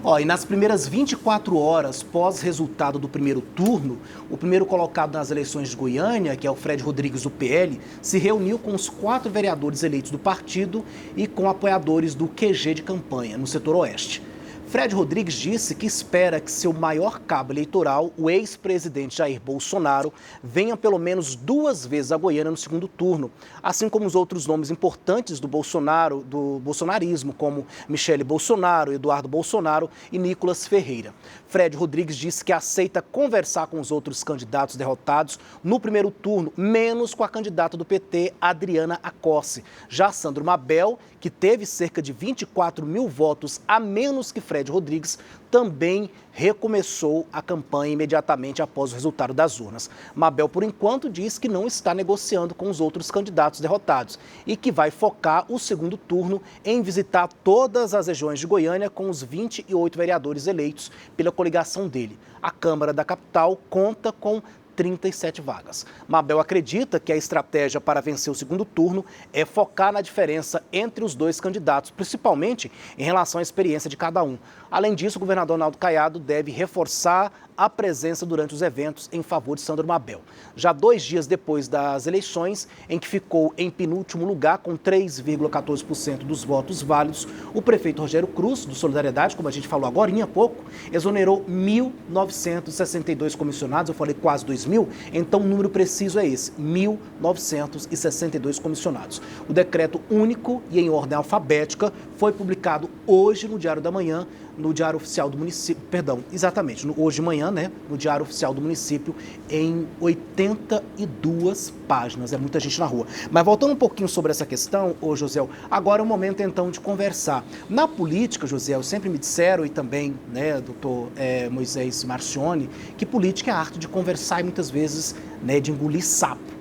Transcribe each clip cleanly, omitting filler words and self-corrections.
Ó, e nas primeiras 24 horas pós-resultado do primeiro turno, o primeiro colocado nas eleições de Goiânia, que é o Fred Rodrigues do PL, se reuniu com os 4 vereadores eleitos do partido e com apoiadores do QG de campanha, no setor oeste. Fred Rodrigues disse que espera que seu maior cabo eleitoral, o ex-presidente Jair Bolsonaro, venha pelo menos 2 vezes a Goiânia no segundo turno, assim como os outros nomes importantes do bolsonarismo, como Michele Bolsonaro, Eduardo Bolsonaro e Nicolas Ferreira. Fred Rodrigues disse que aceita conversar com os outros candidatos derrotados no primeiro turno, menos com a candidata do PT, Adriana Acossi. Já Sandro Mabel, que teve cerca de 24 mil votos a menos que Fred Rodrigues, também recomeçou a campanha imediatamente após o resultado das urnas. Mabel, por enquanto, diz que não está negociando com os outros candidatos derrotados e que vai focar o segundo turno em visitar todas as regiões de Goiânia com os 28 vereadores eleitos pela coligação dele. A Câmara da capital conta com 37 vagas. Mabel acredita que a estratégia para vencer o segundo turno é focar na diferença entre os dois candidatos, principalmente em relação à experiência de cada um. Além disso, o governador Naldo Caiado deve reforçar a presença durante os eventos em favor de Sandro Mabel. Já 2 dias depois das eleições, em que ficou em penúltimo lugar com 3,14% dos votos válidos, o prefeito Rogério Cruz, do Solidariedade, como a gente falou agorinha há pouco, exonerou 1.962 comissionados, eu falei quase 2.000, então o número preciso é esse, 1.962 comissionados. O decreto único e em ordem alfabética foi publicado hoje no Diário da Manhã, no Diário Oficial do Município, hoje de manhã, né, no Diário Oficial do Município, em 82 páginas, é muita gente na rua. Mas voltando um pouquinho sobre essa questão, ô José, agora é o momento então de conversar. Na política, José, sempre me disseram, e também, né, doutor Moisés Marcioni, que política é a arte de conversar e muitas vezes, né, de engolir sapo.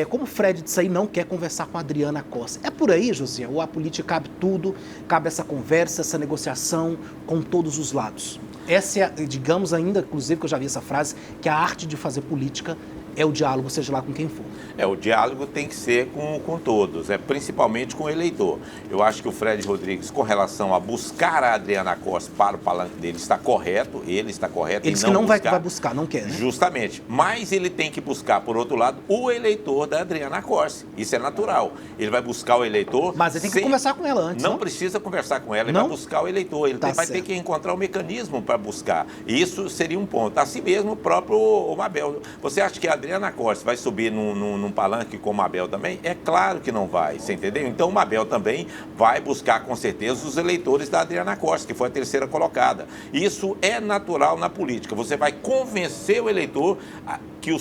Como o Fred disse aí, não quer conversar com a Adriana Acossi. É por aí, José? Ou a política cabe tudo, cabe essa conversa, essa negociação com todos os lados? Essa é, digamos ainda, inclusive que eu já vi essa frase, que a arte de fazer política é o diálogo, seja lá com quem for. O diálogo tem que ser com todos, principalmente com o eleitor. Eu acho que o Fred Rodrigues, com relação a buscar a Adriana Acossi para o palanque dele, está correto, ele está correto. Ele disse que não vai buscar, não quer, né? Justamente, mas ele tem que buscar, por outro lado, o eleitor da Adriana Acossi. Isso é natural. Ele vai buscar o eleitor... Mas ele tem que conversar com ela antes, não precisa conversar com ela, ele vai buscar o eleitor. Ele vai ter que encontrar um mecanismo para buscar. E isso seria um ponto. Assim mesmo, o próprio Mabel. Você acha que a Adriana Acossi vai subir num palanque com o Mabel também? É claro que não vai, você entendeu? Então o Mabel também vai buscar com certeza os eleitores da Adriana Acossi, que foi a terceira colocada. Isso é natural na política. Você vai convencer o eleitor que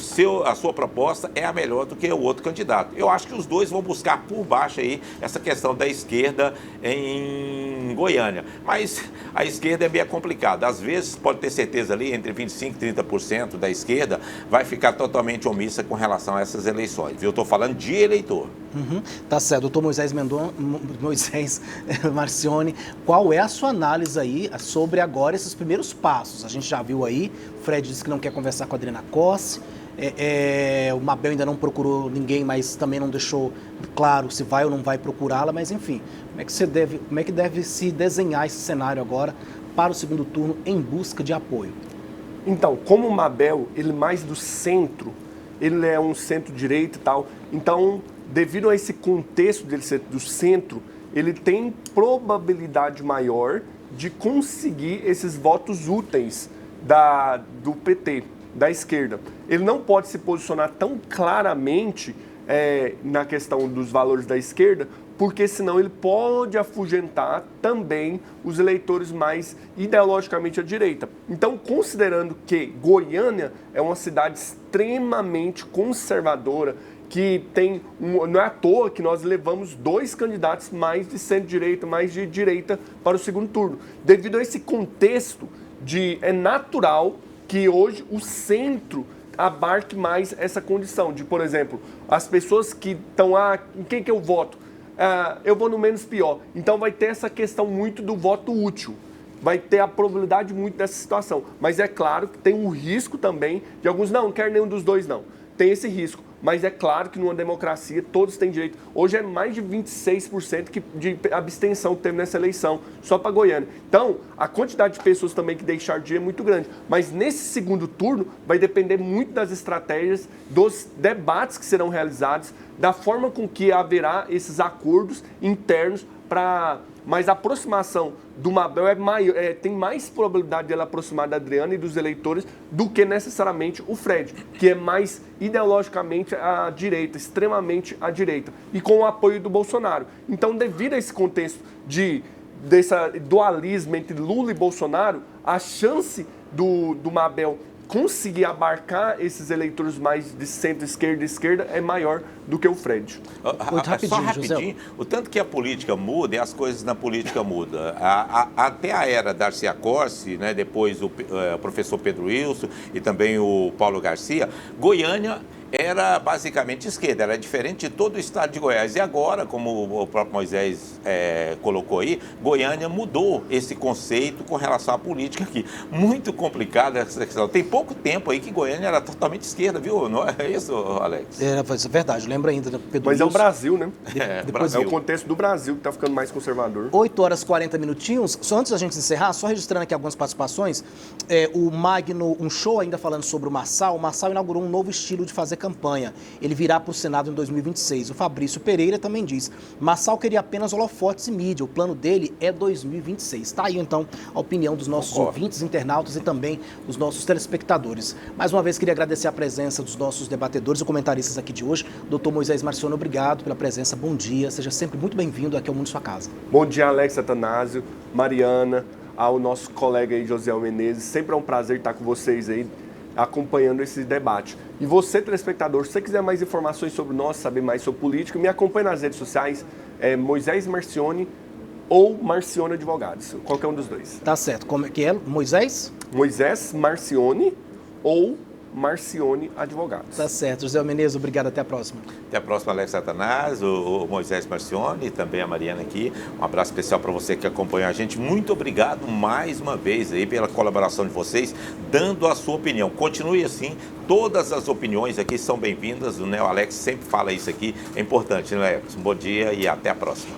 a sua proposta é a melhor do que o outro candidato. Eu acho que os dois vão buscar por baixo aí essa questão da esquerda em Goiânia. Mas a esquerda é meio complicada. Às vezes, pode ter certeza ali, entre 25% e 30% da esquerda vai ficar totalmente omissa com relação a essas eleições. Eu estou falando de eleitor. Tá certo. Doutor Moisés Marcioni, qual é a sua análise aí sobre agora esses primeiros passos? A gente já viu aí, o Fred disse que não quer conversar com a Adriana Acossi, o Mabel ainda não procurou ninguém, mas também não deixou claro se vai ou não vai procurá-la, mas enfim, como é que deve se desenhar esse cenário agora para o segundo turno em busca de apoio? Então, como o Mabel, ele mais do centro, ele é um centro-direita e tal, então, devido a esse contexto dele ser do centro, ele tem probabilidade maior de conseguir esses votos úteis do PT, da esquerda. Ele não pode se posicionar tão claramente na questão dos valores da esquerda, porque senão ele pode afugentar também os eleitores mais ideologicamente à direita. Então, considerando que Goiânia é uma cidade extremamente conservadora, que não é à toa que nós levamos 2 candidatos mais de centro-direita, mais de direita para o segundo turno. Devido a esse contexto, é natural que hoje o centro abarque mais essa condição de, por exemplo, as pessoas que estão em quem que eu voto? Eu vou no menos pior. Então vai ter essa questão muito do voto útil. Vai ter a probabilidade muito dessa situação. Mas é claro que tem um risco também de alguns, não quero nenhum dos dois, não. Tem esse risco. mas é claro que numa democracia todos têm direito. Hoje é mais de 26% de abstenção que teve nessa eleição, só para Goiânia. Então, a quantidade de pessoas também que deixaram de ir é muito grande. Mas nesse segundo turno vai depender muito das estratégias, dos debates que serão realizados, da forma com que haverá esses acordos internos para... Mas a aproximação do Mabel tem mais probabilidade de ela aproximar da Adriana e dos eleitores do que necessariamente o Fred, que é mais ideologicamente à direita, extremamente à direita, e com o apoio do Bolsonaro. Então, devido a esse contexto desse dualismo entre Lula e Bolsonaro, a chance do Mabel conseguir abarcar esses eleitores mais de centro-esquerda e esquerda é maior do que o Fred. Só rapidinho, o tanto que a política muda e as coisas na política mudam. Até a era Darcia Corsi, né, depois o professor Pedro Wilson e também o Paulo Garcia, Goiânia era basicamente esquerda, era diferente de todo o estado de Goiás. E agora, como o próprio Moisés colocou aí, Goiânia mudou esse conceito com relação à política aqui. Muito complicada essa questão. Tem pouco tempo aí que Goiânia era totalmente esquerda, viu? Não é isso, Alex? É verdade, eu lembro ainda. Pedro Mas Wilson. É o Brasil, né? Brasil. É o contexto do Brasil que está ficando mais conservador. 8 horas e 40 minutinhos. Só antes da gente encerrar, só registrando aqui algumas participações, o Magno, um show ainda falando sobre o Marçal inaugurou um novo estilo de fazer campanha. Ele virá para o Senado em 2026. O Fabrício Pereira também diz: Marçal queria apenas holofotes e mídia. O plano dele é 2026. Está aí, então, a opinião dos nossos ouvintes, internautas e também dos nossos telespectadores. Mais uma vez, queria agradecer a presença dos nossos debatedores e comentaristas aqui de hoje. Doutor Moisés Marcioni, obrigado pela presença. Bom dia. Seja sempre muito bem-vindo aqui ao Mundo Sua Casa. Bom dia, Alex Atanásio, Mariana, ao nosso colega aí, Josiel Menezes. Sempre é um prazer estar com vocês aí, acompanhando esse debate. E você, telespectador, se você quiser mais informações sobre nós, saber mais sobre política, me acompanhe nas redes sociais, Moisés Marcioni ou Marcioni Advogados, qualquer um dos dois. Tá certo. Como é que é, Moisés? Moisés Marcioni ou Marcioni Advogados. Tá certo. José Menezes, obrigado. Até a próxima. Até a próxima, Alex Satanás, o Moisés Marcioni e também a Mariana aqui. Um abraço especial para você que acompanhou a gente. Muito obrigado mais uma vez aí pela colaboração de vocês, dando a sua opinião. Continue assim, todas as opiniões aqui são bem-vindas. O Alex sempre fala isso aqui, é importante, né, Alex? Um bom dia e até a próxima.